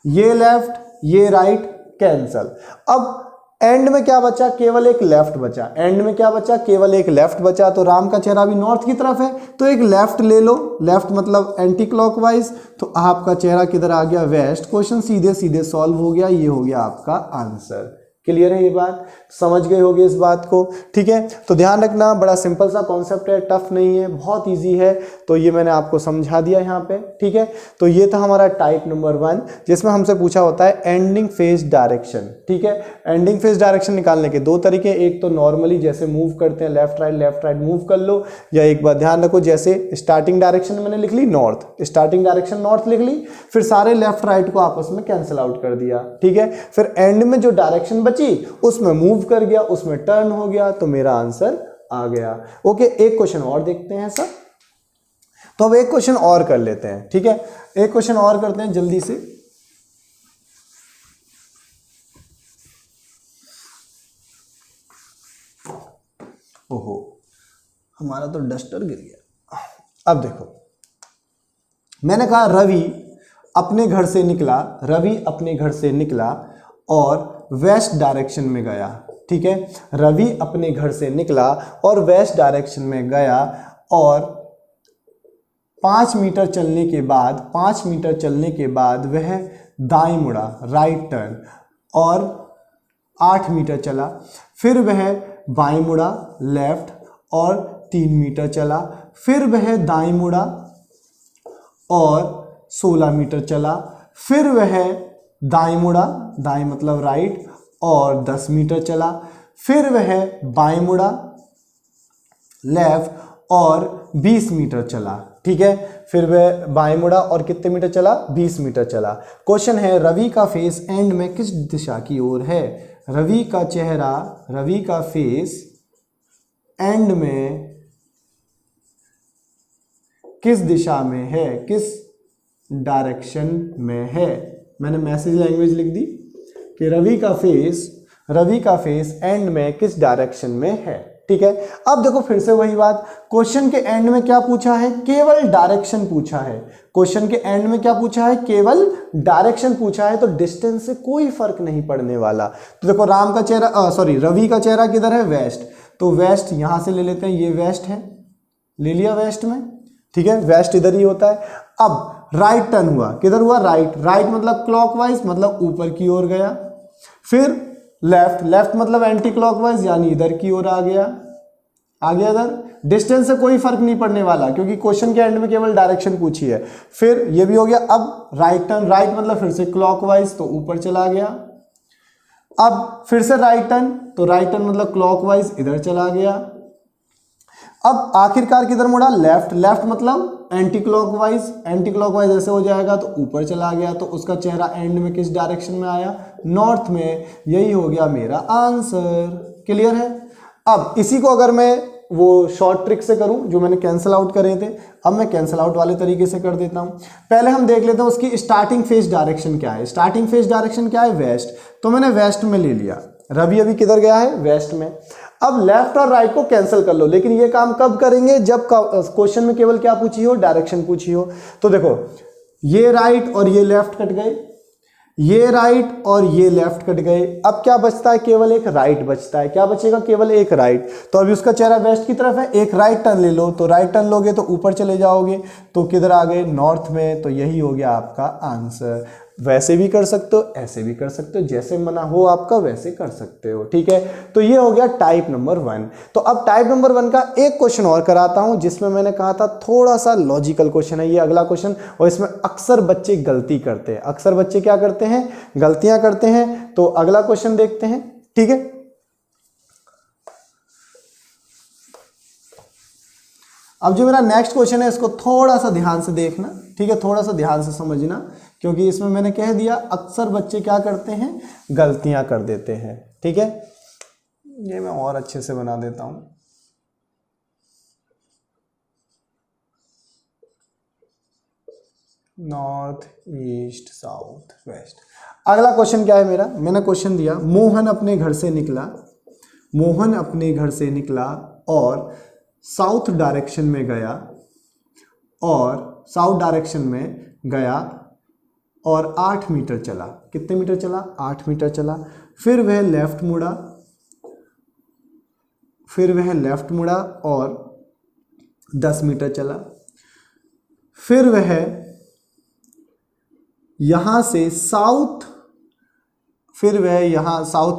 Speaker 1: ये लेफ्ट ये राइट कैंसिल। अब एंड में क्या बचा? केवल एक लेफ्ट बचा। एंड में क्या बचा? केवल एक लेफ्ट बचा। तो राम का चेहरा भी नॉर्थ की तरफ है, तो एक लेफ्ट ले लो। लेफ्ट मतलब एंटी क्लॉकवाइज, तो आपका चेहरा किधर आ गया? वेस्ट। क्वेश्चन सीधे सीधे सॉल्व हो गया। ये हो गया आपका आंसर। क्लियर है? ये बात समझ गए होगे इस बात को। ठीक है, तो ध्यान रखना, बड़ा सिंपल सा कॉन्सेप्ट है, टफ नहीं है, बहुत इजी है। तो ये मैंने आपको समझा दिया यहाँ पे। ठीक है, तो ये था हमारा टाइप नंबर 1, जिसमें हमसे पूछा होता है एंडिंग फेस डायरेक्शन। ठीक है, एंडिंग फेस डायरेक्शन निकालने के दो तरीके, एक तो नॉर्मली जैसे मूव करते हैं लेफ्ट राइट मूव कर लो, या एक बात ध्यान रखो, जैसे स्टार्टिंग डायरेक्शन मैंने लिख ली नॉर्थ, स्टार्टिंग डायरेक्शन नॉर्थ लिख ली, फिर सारे लेफ्ट राइट को आपस में कैंसिल आउट कर दिया। ठीक है, फिर एंड में जो डायरेक्शन बची उसमें मूव कर गया, उसमें टर्न हो गया, तो मेरा आंसर आ गया। ओके, एक क्वेश्चन और देखते हैं सर। तो अब एक क्वेश्चन और कर लेते हैं। ठीक है, एक क्वेश्चन और करते हैं जल्दी से। ओहो, हमारा तो डस्टर गिर गया। अब देखो, मैंने कहा रवि अपने घर से निकला और वेस्ट डायरेक्शन में गया। ठीक है, रवि अपने घर से निकला और वेस्ट डायरेक्शन में गया और 5 मीटर चलने के बाद वह दाएं मुड़ा, राइट टर्न, और 8 मीटर चला, फिर वह बाएं मुड़ा, लेफ्ट, और 3 मीटर चला, फिर वह दाएं मुड़ा और 16 मीटर चला, फिर वह दाएं मुड़ा, दाएं मतलब राइट, और 10 मीटर चला, फिर वह बाएं मुड़ा, लेफ्ट, और 20 मीटर चला। ठीक है, फिर वह बाएं मुड़ा और कितने मीटर चला? 20 मीटर चला। क्वेश्चन है रवि का फेस एंड में किस दिशा की ओर है? रवि का फेस एंड में किस दिशा में है? किस डायरेक्शन में है। मैंने मैसेज लैंग्वेज लिख दी कि रवि का फेस एंड में किस डायरेक्शन में है। ठीक है, अब देखो फिर से वही बात, क्वेश्चन के एंड में क्या पूछा है, केवल डायरेक्शन पूछा है। क्वेश्चन के एंड में क्या पूछा है, केवल डायरेक्शन पूछा है, तो डिस्टेंस से कोई फर्क नहीं पड़ने वाला। तो देखो रवि का चेहरा किधर है, वेस्ट, तो वेस्ट यहां से ले लेते हैं, ये वेस्ट है, ले लिया वेस्ट में। ठीक है, वेस्ट इधर ही होता है। अब राइट टर्न हुआ, किधर हुआ, राइट मतलब क्लॉकवाइज, मतलब ऊपर की ओर गया। फिर लेफ्ट मतलब एंटी क्लॉकवाइज, यानी इधर की ओर आ गया इधर। डिस्टेंस से कोई फर्क नहीं पड़ने वाला, क्योंकि क्वेश्चन के एंड में केवल डायरेक्शन पूछी है। फिर ये भी हो गया। अब राइट टर्न, राइट मतलब फिर से क्लॉकवाइज, तो ऊपर चला गया। अब फिर से राइट टर्न, तो राइट टर्न मतलब क्लॉकवाइज, इधर चला गया। अब आखिरकार किधर मुड़ा, लेफ्ट मतलब एंटी क्लॉकवाइज ऐसे हो जाएगा, तो ऊपर चला गया। तो उसका चेहरा एंड में किस डायरेक्शन में आया, नॉर्थ में। यही हो गया मेरा आंसर। क्लियर है। अब इसी को अगर मैं वो शॉर्ट ट्रिक से करूं जो मैंने कैंसिल आउट करे थे, अब मैं कैंसिल आउट वाले तरीके से कर देता हूं। पहले हम देख लेते हैं उसकी स्टार्टिंग फेस डायरेक्शन क्या है। स्टार्टिंग फेस डायरेक्शन क्या है, वेस्ट, तो मैंने वेस्ट में ले लिया। रवि अभी किधर गया है, वेस्ट में। अब लेफ्ट और राइट को कैंसिल कर लो, लेकिन ये काम कब करेंगे, जब क्वेश्चन में केवल क्या पूछी हो, डायरेक्शन पूछी हो। तो देखो ये राइट और ये लेफ्ट कट गए, ये राइट और ये लेफ्ट कट गए। अब क्या बचता है, केवल एक राइट बचता है। क्या बचेगा, केवल एक राइट। तो अभी उसका चेहरा वेस्ट की तरफ है, एक राइट टर्न ले लो, तो राइट टर्न लोगे तो ऊपर चले जाओगे, तो किधर आ गए, नॉर्थ में। तो यही हो गया आपका आंसर। वैसे भी कर सकते हो, ऐसे भी कर सकते हो, जैसे मना हो आपका वैसे कर सकते हो। ठीक है, तो ये हो गया टाइप नंबर 1। तो अब टाइप नंबर 1 का एक क्वेश्चन और कराता हूं, जिसमें मैंने कहा था थोड़ा सा लॉजिकल क्वेश्चन है ये अगला क्वेश्चन, और इसमें अक्सर बच्चे गलती करते हैं। अक्सर बच्चे क्या करते हैं, गलतियां करते हैं। तो अगला क्वेश्चन देखते हैं। ठीक है, अब जो मेरा नेक्स्ट क्वेश्चन है इसको थोड़ा सा ध्यान से देखना। ठीक है, थोड़ा सा ध्यान से समझना, क्योंकि इसमें मैंने कह दिया अक्सर बच्चे क्या करते हैं, गलतियां कर देते हैं। ठीक है, ये मैं और अच्छे से बना देता हूं। North, east, south, west. अगला क्वेश्चन क्या है मेरा, मैंने क्वेश्चन दिया, मोहन अपने घर से निकला और साउथ डायरेक्शन में गया और 8 मीटर चला। कितने मीटर चला, 8 मीटर चला। फिर वह लेफ्ट मुड़ा और 10 मीटर चला। फिर वह यहां से साउथ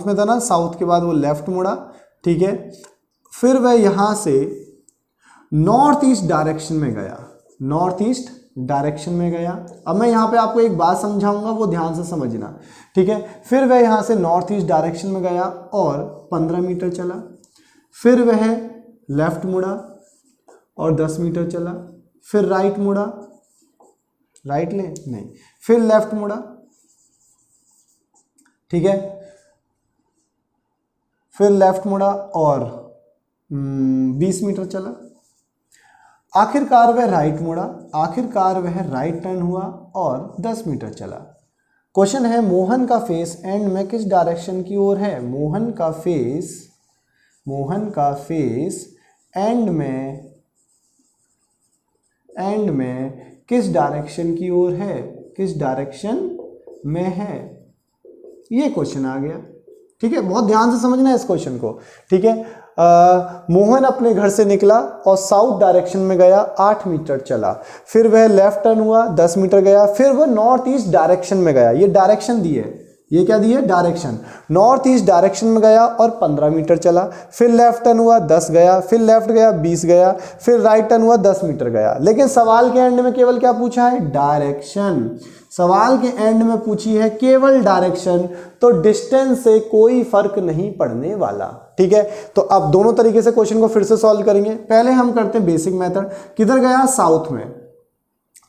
Speaker 1: में था ना, साउथ के बाद वो लेफ्ट मुड़ा। ठीक है, फिर वह यहां से नॉर्थ ईस्ट डायरेक्शन में गया। अब मैं यहां पे आपको एक बात समझाऊंगा, वो ध्यान से समझना। ठीक है, फिर वह यहां से नॉर्थ ईस्ट डायरेक्शन में गया और 15 मीटर चला। फिर वह लेफ्ट मुड़ा और 10 मीटर चला। फिर राइट मुड़ा, फिर लेफ्ट मुड़ा। ठीक है, फिर लेफ्ट मुड़ा और 20 मीटर चला। आखिरकार वह राइट टर्न हुआ और 10 मीटर चला। क्वेश्चन है, मोहन का फेस एंड में किस डायरेक्शन की ओर है। मोहन का फेस एंड में किस डायरेक्शन की ओर है, किस डायरेक्शन में है, ये क्वेश्चन आ गया। ठीक है, बहुत ध्यान से समझना है इस क्वेश्चन को। ठीक है, मोहन अपने घर से निकला और साउथ डायरेक्शन में गया, 8 मीटर चला। फिर वह लेफ्ट टर्न हुआ, 10 मीटर गया। फिर वह नॉर्थ ईस्ट डायरेक्शन में गया। ये डायरेक्शन दी है, ये क्या दी है, डायरेक्शन। नॉर्थ ईस्ट डायरेक्शन में गया और 15 मीटर चला। फिर लेफ्ट टर्न हुआ, 10 गया। फिर लेफ्ट गया, 20 गया। फिर राइट टर्न हुआ, 10 मीटर गया। लेकिन सवाल के एंड में केवल क्या पूछा है, डायरेक्शन। सवाल के एंड में पूछी है केवल डायरेक्शन, तो डिस्टेंस से कोई फर्क नहीं पड़ने वाला। ठीक है, तो अब दोनों तरीके से क्वेश्चन को फिर से सॉल्व करेंगे। पहले हम करते हैं बेसिक मेथड। किधर गया, साउथ में।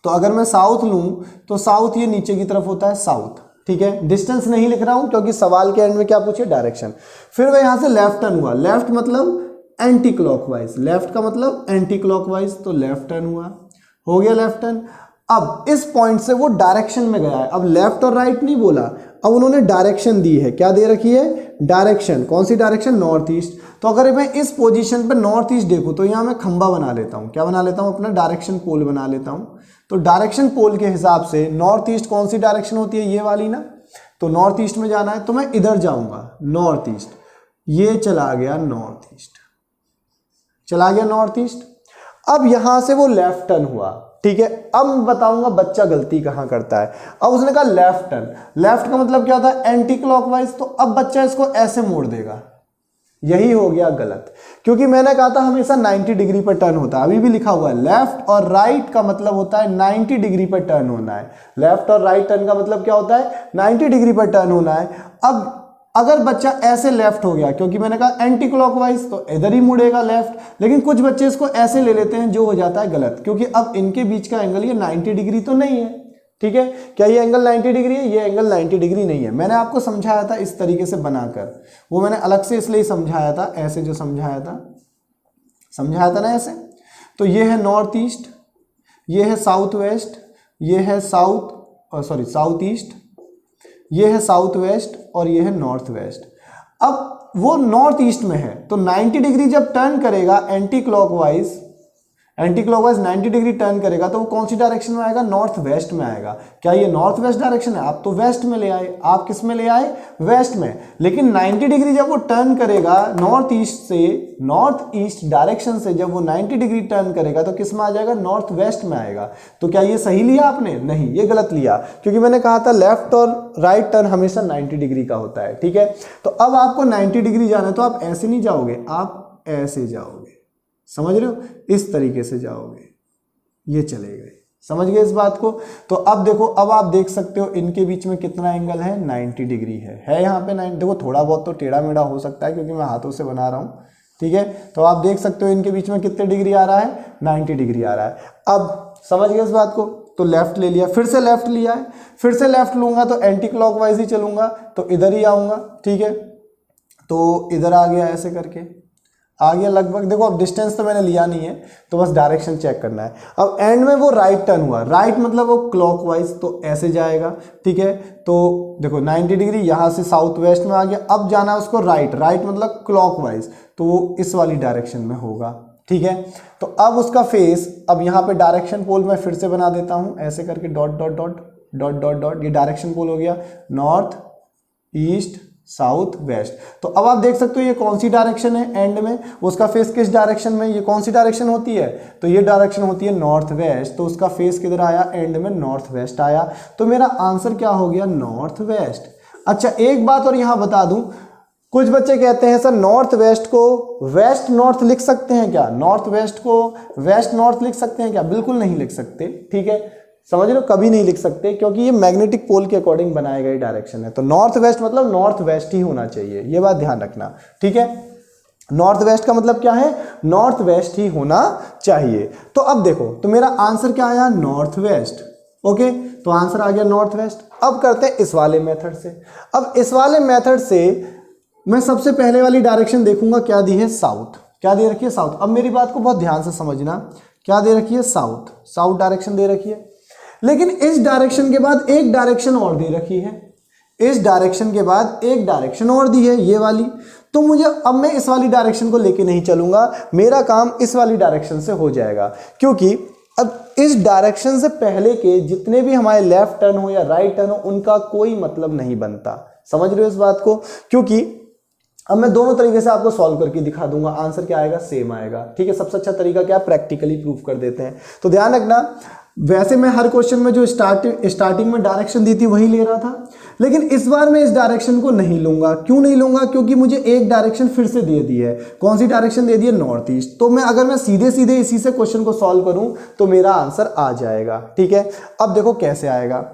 Speaker 1: तो अगर मैं साउथ लूं तो साउथ ये नीचे की तरफ होता है, साउथ। ठीक है, डिस्टेंस नहीं लिख रहा हूं क्योंकि सवाल के एंड में क्या पूछे, डायरेक्शन। फिर वह यहां से लेफ्ट टर्न हुआ। लेफ्ट मतलब एंटी क्लॉकवाइज, लेफ्ट का मतलब एंटी क्लॉकवाइज, तो लेफ्ट टर्न हुआ, हो गया लेफ्ट टर्न। अब इस पॉइंट से वो डायरेक्शन में गया है, अब लेफ्ट और राइट नहीं बोला, अब उन्होंने डायरेक्शन दी है। क्या दे रखी है? डायरेक्शन। कौन सी डायरेक्शन? North east. तो अगर मैं इस पोजीशन पे नॉर्थ ईस्ट देखूं तो यहाँ मैं खंबा बना लेता हूँ। क्या बना लेता हूँ? अपना डायरेक्शन पोल बना लेता हूँ। तो डायरेक्शन पोल के हिसाब से नॉर्थ ईस्ट कौन सी डायरेक्शन होती है? ये वाली ना। तो नॉर्थ ईस्ट में जाना है तो मैं इधर जाऊंगा, नॉर्थ ईस्ट। ये चला गया नॉर्थ ईस्ट, चला गया नॉर्थ ईस्ट। अब यहां से वो लेफ्ट टर्न हुआ, ठीक है। अब मैं बताऊंगा बच्चा गलती कहां करता है। अब उसने कहा लेफ्ट टर्न, लेफ्ट का मतलब क्या होता है? Anti clockwise. तो अब बच्चा इसको ऐसे मोड़ देगा, यही हो गया गलत, क्योंकि मैंने कहा था हमेशा 90 डिग्री पर टर्न होता है। अभी भी लिखा हुआ है लेफ्ट और राइट का मतलब होता है 90 डिग्री पर टर्न होना है। लेफ्ट और राइट टर्न का मतलब क्या होता है? 90 डिग्री पर टर्न होना है। अब अगर बच्चा ऐसे लेफ्ट हो गया, क्योंकि मैंने कहा एंटी क्लॉकवाइज, तो इधर ही मुड़ेगा लेफ्ट। लेकिन कुछ बच्चे इसको ऐसे ले लेते हैं, जो हो जाता है गलत, क्योंकि अब इनके बीच का एंगल ये 90 डिग्री तो नहीं है, ठीक है। क्या ये एंगल 90 डिग्री है? ये एंगल 90 डिग्री नहीं है। मैंने आपको समझाया था इस तरीके से बनाकर, वो मैंने अलग से इसलिए समझाया था, ऐसे जो समझाया था ना ऐसे। तो ये है नॉर्थ ईस्ट, ये है साउथ वेस्ट, ये है साउथ ईस्ट, ये है साउथ वेस्ट और ये है नॉर्थ वेस्ट। अब वो नॉर्थ ईस्ट में है, तो 90 डिग्री जब टर्न करेगा एंटी क्लॉकवाइज 90 डिग्री टर्न करेगा, तो वो कौन सी डायरेक्शन में आएगा? नॉर्थ वेस्ट में आएगा। क्या ये नॉर्थ वेस्ट डायरेक्शन है? आप तो वेस्ट में ले आए, आप किस में ले आए? वेस्ट में। लेकिन 90 डिग्री जब वो टर्न करेगा नॉर्थ ईस्ट डायरेक्शन से, जब वो 90 डिग्री टर्न करेगा तो किस में आ जाएगा? नॉर्थ वेस्ट में आएगा। तो क्या ये सही लिया आपने? नहीं, ये गलत लिया, क्योंकि मैंने कहा था लेफ्ट और राइट टर्न हमेशा 90 डिग्री का होता है, ठीक है। तो अब आपको 90 डिग्री जाना है, तो आप ऐसे नहीं जाओगे, आप ऐसे जाओगे, समझ रहे हो? इस तरीके से जाओगे, ये चले गए। समझ गए इस बात को? तो अब देखो, अब आप देख सकते हो इनके बीच में कितना एंगल है? 90 डिग्री है यहाँ पे 90। देखो थोड़ा बहुत तो टेढ़ा मेढ़ा हो सकता है, क्योंकि मैं हाथों से बना रहा हूँ, ठीक है। तो आप देख सकते हो इनके बीच में कितने डिग्री आ रहा है? 90 डिग्री आ रहा है। अब समझ गए इस बात को? तो लेफ्ट ले लिया, फिर से लेफ्ट लिया है, फिर से लेफ्ट लूंगा तो एंटी क्लॉकवाइज ही चलूंगा, तो इधर ही आऊंगा, ठीक है। तो इधर आ गया, ऐसे करके आ गया लगभग। देखो अब डिस्टेंस तो मैंने लिया नहीं है, तो बस डायरेक्शन चेक करना है। अब एंड में वो राइट टर्न हुआ, राइट मतलब वो क्लॉकवाइज, तो ऐसे जाएगा, ठीक है। तो देखो 90 डिग्री यहाँ से साउथ वेस्ट में आ गया। अब जाना है उसको राइट मतलब क्लॉकवाइज, तो वो इस वाली डायरेक्शन में होगा, ठीक है। तो अब उसका फेस, अब यहाँ पे डायरेक्शन पोल मैं फिर से बना देता हूँ, ऐसे करके dot dot dot dot dot dot, ये डायरेक्शन पोल हो गया, नॉर्थ ईस्ट साउथ वेस्ट। तो अब आप देख सकते हो ये कौन सी डायरेक्शन है एंड में, उसका फेस किस डायरेक्शन में, ये कौन सी डायरेक्शन होती है? तो ये डायरेक्शन होती है नॉर्थ वेस्ट। तो उसका फेस किधर आया? एंड में नॉर्थ वेस्ट आया। तो मेरा आंसर क्या हो गया? North west. अच्छा एक बात और यहाँ बता दूं, कुछ बच्चे कहते हैं सर नॉर्थ वेस्ट को वेस्ट नॉर्थ लिख सकते हैं क्या? नॉर्थ वेस्ट को वेस्ट नॉर्थ लिख सकते हैं क्या? बिल्कुल नहीं लिख सकते, ठीक है। समझ लो, कभी नहीं लिख सकते, क्योंकि ये मैग्नेटिक पोल के अकॉर्डिंग बनाया गया डायरेक्शन है। तो नॉर्थ वेस्ट मतलब नॉर्थ वेस्ट ही होना चाहिए, ये बात ध्यान रखना, ठीक है। नॉर्थ वेस्ट का मतलब क्या है? नॉर्थ वेस्ट ही होना चाहिए। तो अब देखो, तो मेरा आंसर क्या आया? North west. ओके, तो आंसर आ गया नॉर्थ वेस्ट। अब करते हैं इस वाले मेथड से। अब इस वाले मेथड से मैं सबसे पहले वाली डायरेक्शन देखूंगा, क्या दी है? साउथ। क्या दे रखी है? साउथ। अब मेरी बात को बहुत ध्यान से समझना, क्या दे रखी है? साउथ डायरेक्शन दे रखी है। लेकिन इस डायरेक्शन के बाद एक डायरेक्शन और दे रखी है, इस डायरेक्शन के बाद एक डायरेक्शन और दी है, ये वाली। तो मुझे अब मैं इस वाली डायरेक्शन को लेके नहीं चलूंगा, मेरा काम इस वाली डायरेक्शन से हो जाएगा, क्योंकि अब इस डायरेक्शन से पहले के जितने भी हमारे लेफ्ट टर्न हो या राइट टर्न हो, उनका कोई मतलब नहीं बनता। समझ रहे हो इस बात को? क्योंकि अब मैं दोनों तरीके से आपको सॉल्व करके दिखा दूंगा, आंसर क्या आएगा? सेम आएगा, ठीक है। सबसे अच्छा तरीका क्या? प्रैक्टिकली प्रूव कर देते हैं। तो ध्यान रखना, वैसे मैं हर क्वेश्चन में जो स्टार्टिंग में डायरेक्शन दी थी वही ले रहा था, लेकिन इस बार मैं इस डायरेक्शन को नहीं लूंगा। क्यों नहीं लूंगा? क्योंकि मुझे एक डायरेक्शन फिर से दे दी है। कौन सी डायरेक्शन दे दी है? North east. तो मैं अगर मैं सीधे सीधे इसी से क्वेश्चन को सॉल्व करूं तो मेरा आंसर आ जाएगा, ठीक है। अब देखो कैसे आएगा।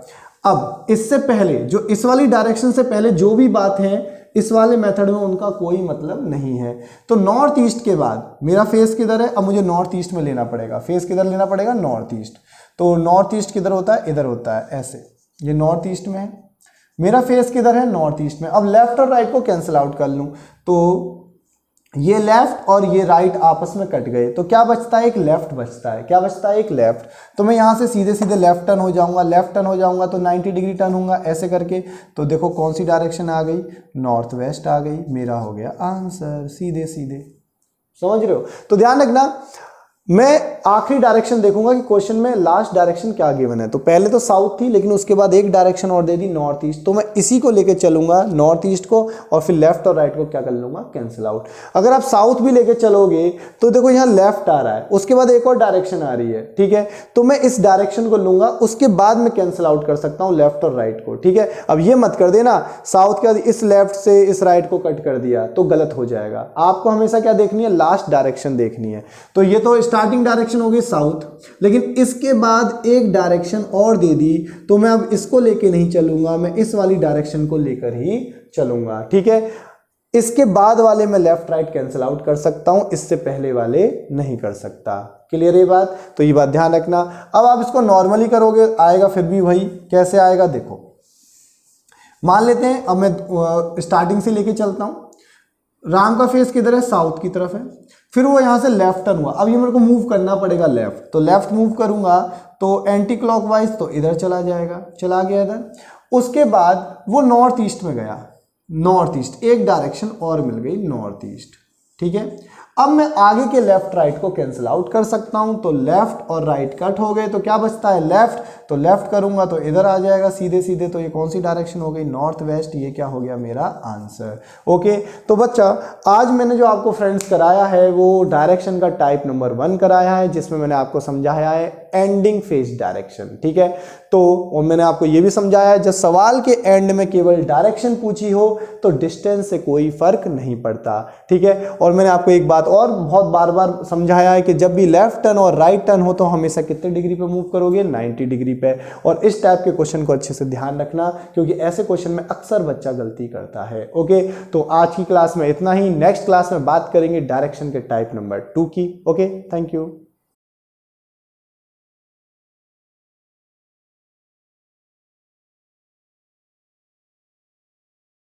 Speaker 1: अब इससे पहले जो इस वाली डायरेक्शन से पहले जो भी बात है इस वाले मेथड में उनका कोई मतलब नहीं है। तो नॉर्थ ईस्ट के बाद मेरा फेस किधर है? अब मुझे नॉर्थ ईस्ट में लेना पड़ेगा। फेस किधर लेना पड़ेगा? North east. तो नॉर्थ ईस्ट किधर होता है? इधर होता है, ऐसे। ये नॉर्थ ईस्ट में है, मेरा फेस किधर है? नॉर्थ ईस्ट में। अब लेफ्ट और राइट को कैंसिल आउट कर लूं तो ये लेफ्ट और ये राइट आपस में कट गए तो क्या बचता है, एक लेफ्ट बचता है। क्या बचता है, एक लेफ्ट। तो मैं यहाँ से सीधे सीधे लेफ्ट टर्न हो जाऊंगा, लेफ्ट टर्न हो जाऊंगा तो 90 डिग्री टर्न होऊंगा ऐसे करके। तो देखो कौन सी डायरेक्शन आ गई, नॉर्थ वेस्ट आ गई, मेरा हो गया आंसर सीधे सीधे। समझ रहे हो। तो ध्यान रखना, मैं आखिरी डायरेक्शन देखूंगा कि क्वेश्चन में लास्ट डायरेक्शन क्या गिवन है। तो पहले तो साउथ थी लेकिन उसके बाद एक डायरेक्शन और दे दी नॉर्थ ईस्ट, तो मैं इसी को लेके चलूंगा नॉर्थ ईस्ट को, और फिर लेफ्ट और राइट को क्या कर लूंगा, कैंसिल आउट। अगर आप साउथ भी लेके चलोगे तो देखो यहाँ लेफ्ट आ रहा है, उसके बाद एक और डायरेक्शन आ रही है, ठीक है। तो मैं इस डायरेक्शन को लूंगा, उसके बाद मैं कैंसिल आउट कर सकता हूँ लेफ्ट और राइट को, ठीक है। अब ये मत कर देना साउथ के बाद इस लेफ्ट से इस राइट को कट कर दिया तो गलत हो जाएगा। आपको हमेशा क्या देखनी है, लास्ट डायरेक्शन देखनी है। तो ये तो स्टार्टिंग डायरेक्शन होगी साउथ, लेकिन इसके बाद एक डायरेक्शन और दे दी तो मैं अब इसको लेके नहीं चलूंगा, मैं इस वाली डायरेक्शन को लेकर ही चलूंगा, ठीक है। इसके बाद वाले मैं लेफ्ट राइट कैंसिल आउट कर सकता हूं, इससे पहले वाले नहीं कर सकता। क्लियर ये बात। तो ये बात ध्यान रखना। अब आप इसको नॉर्मली करोगे आएगा फिर भी वही। कैसे आएगा देखो, मान लेते हैं अब मैं स्टार्टिंग से लेके चलता हूं। राम का फेस किधर है, साउथ की तरफ है, फिर वो यहाँ से लेफ्ट टर्न हुआ। अब ये मेरे को मूव करना पड़ेगा लेफ्ट, तो लेफ्ट मूव करूंगा तो एंटी क्लॉकवाइज तो इधर चला जाएगा, चला गया इधर। उसके बाद वो नॉर्थ ईस्ट में गया, नॉर्थ ईस्ट एक डायरेक्शन और मिल गई नॉर्थ ईस्ट, ठीक है। अब मैं आगे के लेफ्ट राइट को कैंसिल आउट कर सकता हूं, तो लेफ्ट और राइट कट हो गए तो क्या बचता है लेफ्ट, तो लेफ्ट करूंगा तो इधर आ जाएगा सीधे सीधे। तो ये कौन सी डायरेक्शन हो गई, नॉर्थ वेस्ट। ये क्या हो गया मेरा आंसर। ओके, तो बच्चा आज मैंने जो आपको फ्रेंड्स कराया है वो डायरेक्शन का टाइप नंबर 1 कराया है, जिसमें मैंने आपको समझाया है एंडिंग फेस डायरेक्शन, ठीक है। तो और मैंने आपको ये भी समझाया है जब सवाल के एंड में केवल डायरेक्शन पूछी हो तो डिस्टेंस से कोई फर्क नहीं पड़ता, ठीक है। और मैंने आपको एक बात और बहुत बार बार समझाया है कि जब भी लेफ्ट टर्न और राइट टर्न हो तो हमेशा कितने डिग्री पे मूव करोगे, 90 डिग्री पे। और इस टाइप के क्वेश्चन को अच्छे से ध्यान रखना क्योंकि ऐसे क्वेश्चन में अक्सर बच्चा गलती करता है। ओके, तो आज की क्लास में इतना ही। नेक्स्ट क्लास में बात करेंगे डायरेक्शन के टाइप नंबर 2 की। Okay, thank you.